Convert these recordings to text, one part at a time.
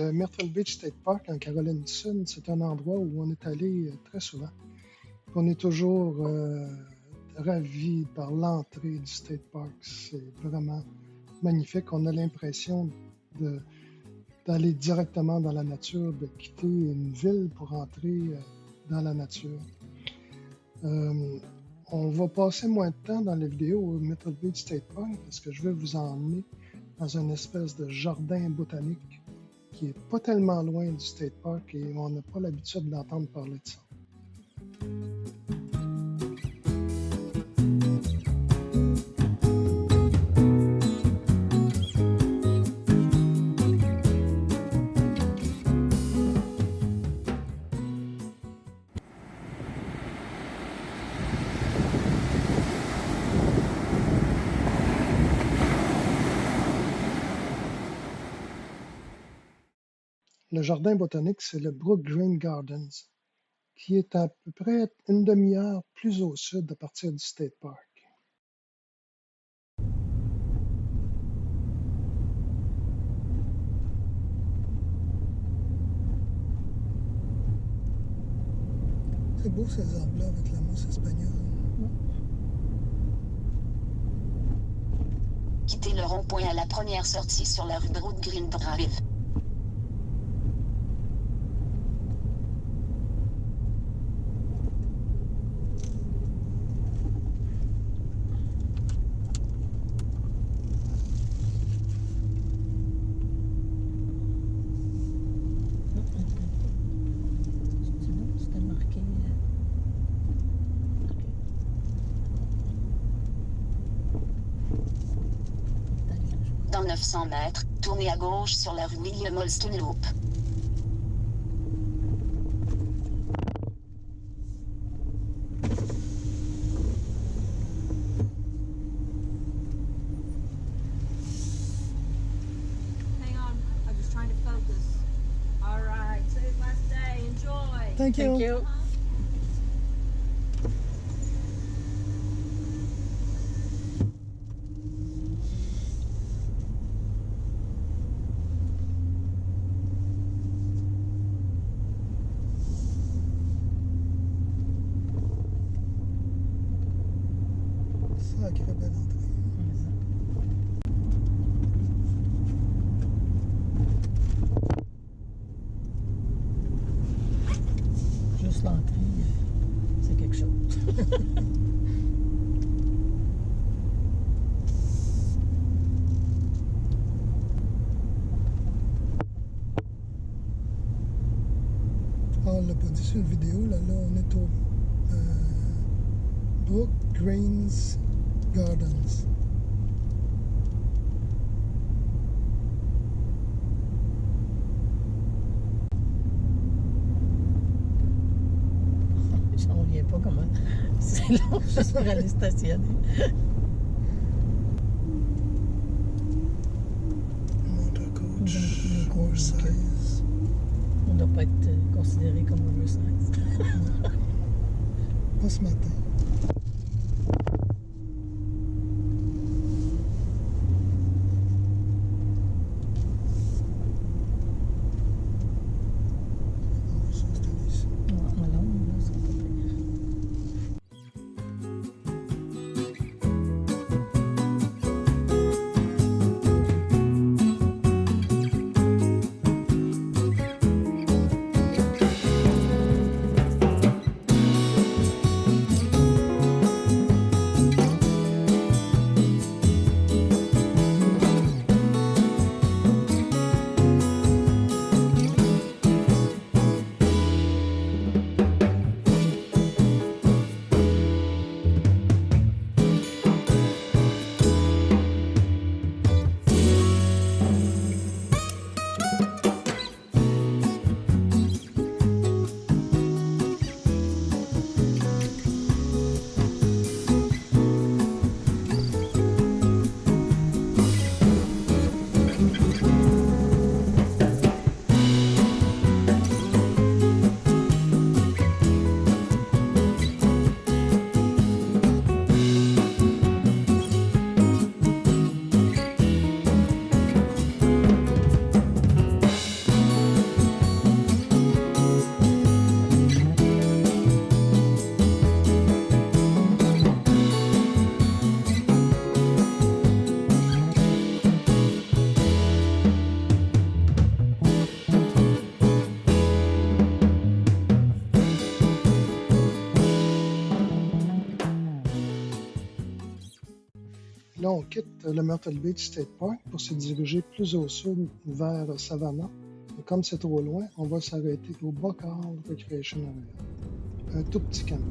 le Myrtle Beach State Park en Caroline du Sud, c'est un endroit où on est allé très souvent. On est toujours ravis par l'entrée du State Park. C'est vraiment magnifique. On a l'impression d'aller directement dans la nature, de quitter une ville pour entrer dans la nature. On va passer moins de temps dans la vidéo au Myrtle Beach State Park parce que je vais vous emmener dans une espèce de jardin botanique qui est pas tellement loin du State Park et on n'a pas l'habitude d'entendre parler de ça. Le jardin botanique, c'est le Brook Green Gardens, qui est à peu près une demi-heure plus au sud à partir du State Park. C'est beau ces arbres-là avec la mousse espagnole. Quittez le rond-point à la première sortie sur la rue Brook Green Drive. Dans 900 mètres, tournez à gauche sur la rue William Holston Loop. Hang on, I'm just trying to focus. All right, today's last day. Enjoy. Thank you. Thank you. Sacrée belle entrée. Juste l'entrée, c'est quelque chose. Ah, on l'a pas dit sur la vidéo, là on est au Brook Greens Gardens. J'en reviens pas comment. C'est long juste pour aller stationner. Motor coach, Le gros size. On ne doit pas être considéré comme oversize. Pas ce matin. On va s'installer ici. En long, là, ça va pas pire. Là, on quitte le Myrtle Beach State Park pour se diriger plus au sud vers Savannah. Et comme c'est trop loin, on va s'arrêter au Buckard Recreation Area, un tout petit camping.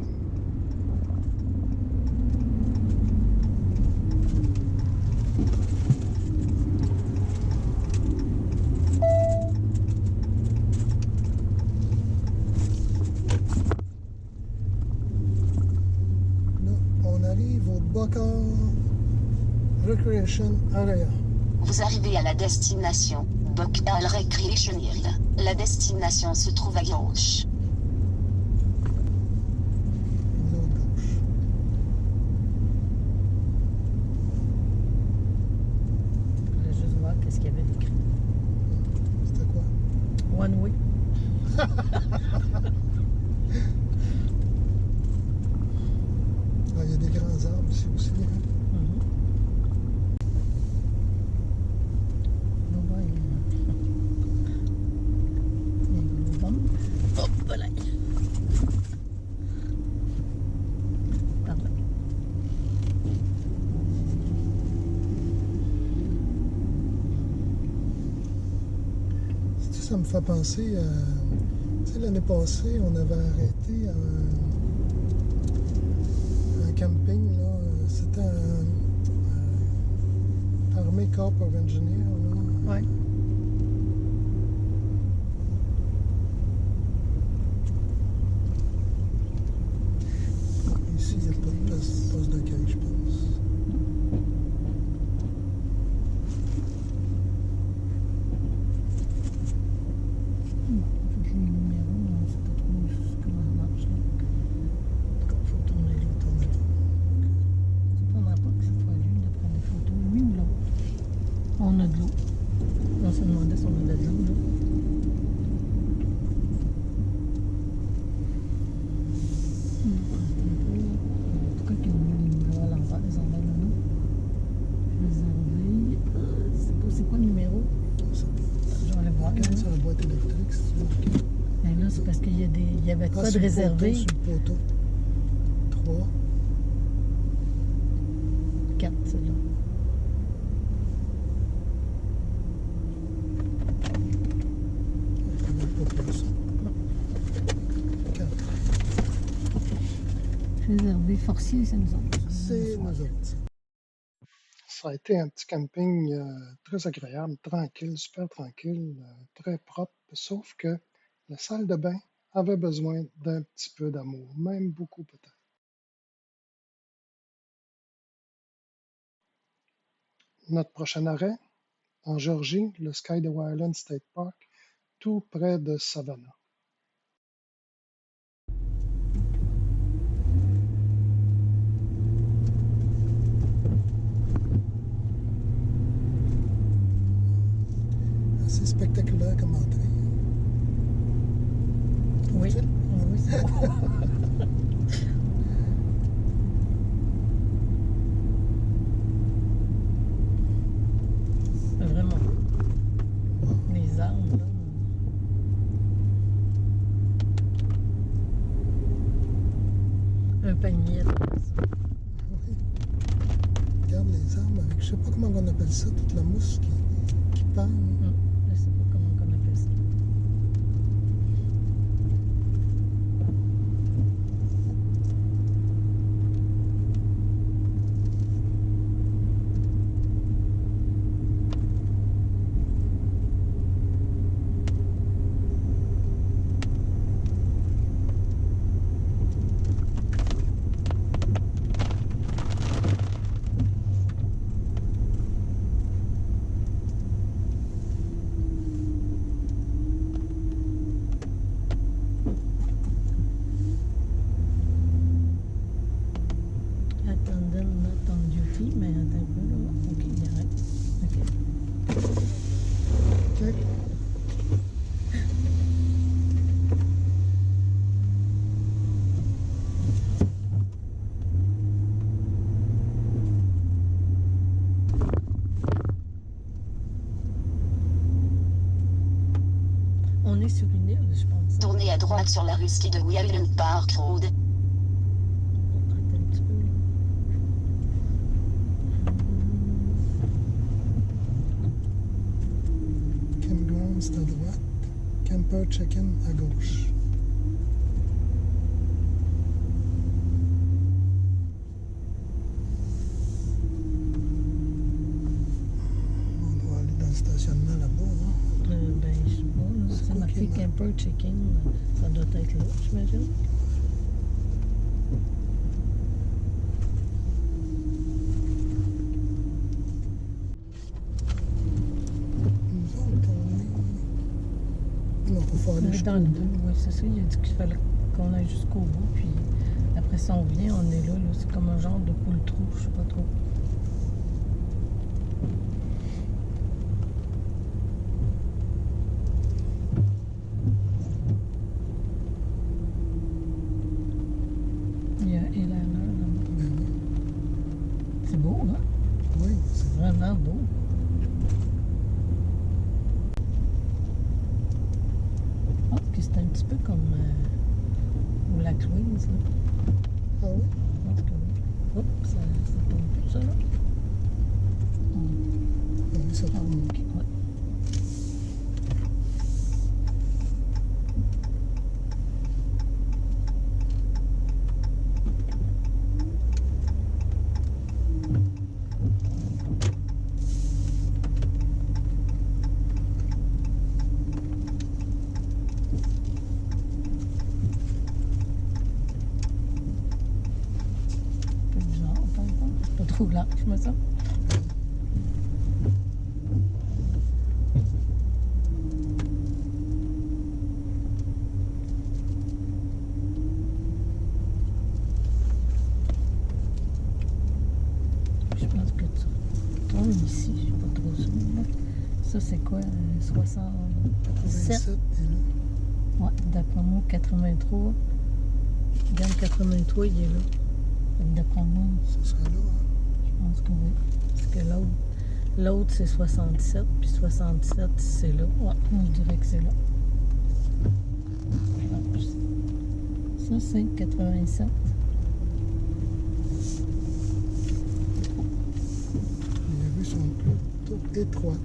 Là, on arrive au Buckard Recreation Area. Vous arrivez à la destination, Buckard Recreation Area. La destination se trouve à gauche. L'autre gauche. Je voulais juste voir qu'est-ce qu'il y avait d'écrit. C'était quoi? One way. Ah, il y a des grands arbres ici aussi. Hein? Oh, voilà. Pardon. Ça me fait penser à... Tu sais, l'année passée, on avait arrêté un camping, là. C'était un Army Corps of Engineers, là. Ouais. Ici, il n'y a pas de poste d'accueil, je pense. Tous les numéros, on ne sait pas trop comment ça marche. Là. En tout cas, il faut tourner là. Tourner là. Ça ne prendra pas que ce soit lui de prendre des photos, lui ou l'autre. On a de l'eau. On se demandait si on avait de l'eau. Là. En tout cas, qu'il y a mis les numéros à l'envers, les envers de nous. Réservé. C'est quoi le numéro? Je vais aller voir. Regarde sur la boîte électrique, si tu veux. Ben là, c'est parce qu'il y avait quoi de réservé? Sur le poteau. 3. 4, c'est là. Pas plus. 4. Réservé forcier, c'est nous autres. C'est nous autres. Ça a été un petit camping très agréable, tranquille, super tranquille, très propre, sauf que la salle de bain avait besoin d'un petit peu d'amour, même beaucoup peut-être. Notre prochain arrêt, en Géorgie, le Skydew Island State Park, tout près de Savannah. Assez spectaculaire comme entrée. Oui, oui, c'est bon. C'est vraiment beau. Les arbres, là. Un panier de ça. Oui. Regarde les arbres avec, je sais pas comment on appelle ça, toute la mousse qui pend. Je sais pas comment on appelle ça. Attendant not on duty, mais attends un peu là. Ok, il arrête. Ok. OK. On est sur une île, je pense. Tournez à droite sur la rue Ski de Island Park Road. On va arrêter un petit peu là. Pepper Chicken à gauche. On doit aller dans le stationnement là-bas. Hein? Ben, je sais pas. Là, c'est marqué Camper Chicken. Ça doit être là, j'imagine. Nous autres, on est... Non, il faut aller On est jusqu'au dans le bout. 2, oui, c'est ça. Il a dit qu'il fallait qu'on aille jusqu'au bout. Puis après ça, on vient, on est là. C'est comme un genre de poule-trou, je sais pas trop. Il y a Elana là-bas. Ben oui. C'est beau, hein? Oui, c'est C'est vraiment beau. Ah, puis c'est un petit peu comme au lac Louise, là. Ah oui? Je pense que oui. Oups, ça tombe plus, ça, là. Ah oui, ça Ah, tourne. ok, ouais. Un peu bizarre, par exemple. C'est pas trop large, mais ça. Je pense que tu tombes ici, je suis pas trop sûre. Là. Ça, c'est quoi? 67? 27 est là. Ouais, d'après moi, 83. Regarde, 83, il est là. Fait que d'après moi, Ça sera là. Hein? je pense que oui. Parce que l'autre c'est 67, puis 67, c'est là. Ouais, moi, je dirais que c'est là. Ça, c'est 87. Les rues sont plutôt étroites.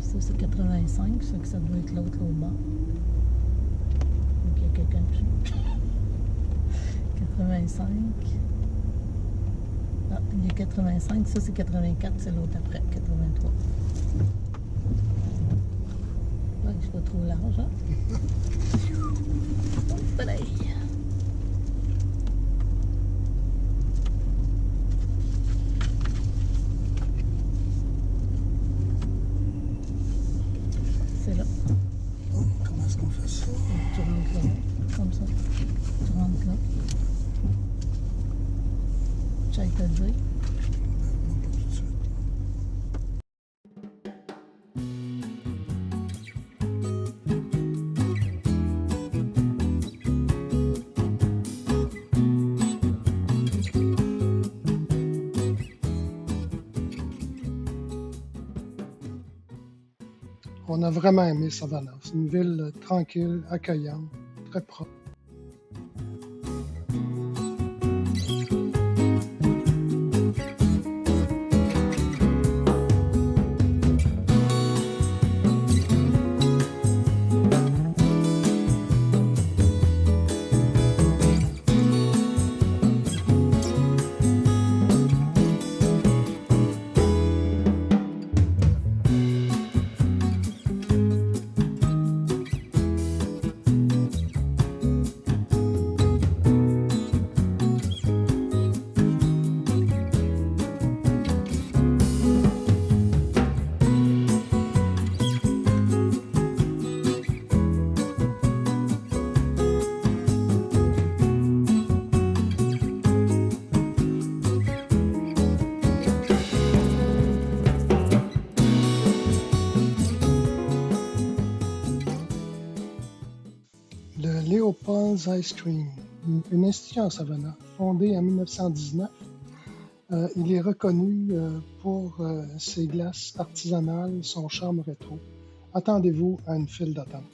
Ça, c'est 85, ça que ça doit être l'autre bord. Donc, il y a quelqu'un dessus. 85. Ah, il y a 85, ça c'est 84, c'est l'autre après, 83. Ouais, c'est pas trop large, hein? Oh, pareil. C'est là. Bon, comment est-ce qu'on fait ça? Tu rentres là, comme ça. Tu rentres là. J'allais te le dire. Non, pas tout de suite. On a vraiment aimé Savannah. C'est une ville tranquille, accueillante, très propre. Le Leopold's Ice Cream, une institution à Savannah, fondée en 1919. Il est reconnu pour ses glaces artisanales, son charme rétro. Attendez-vous à une file d'attente.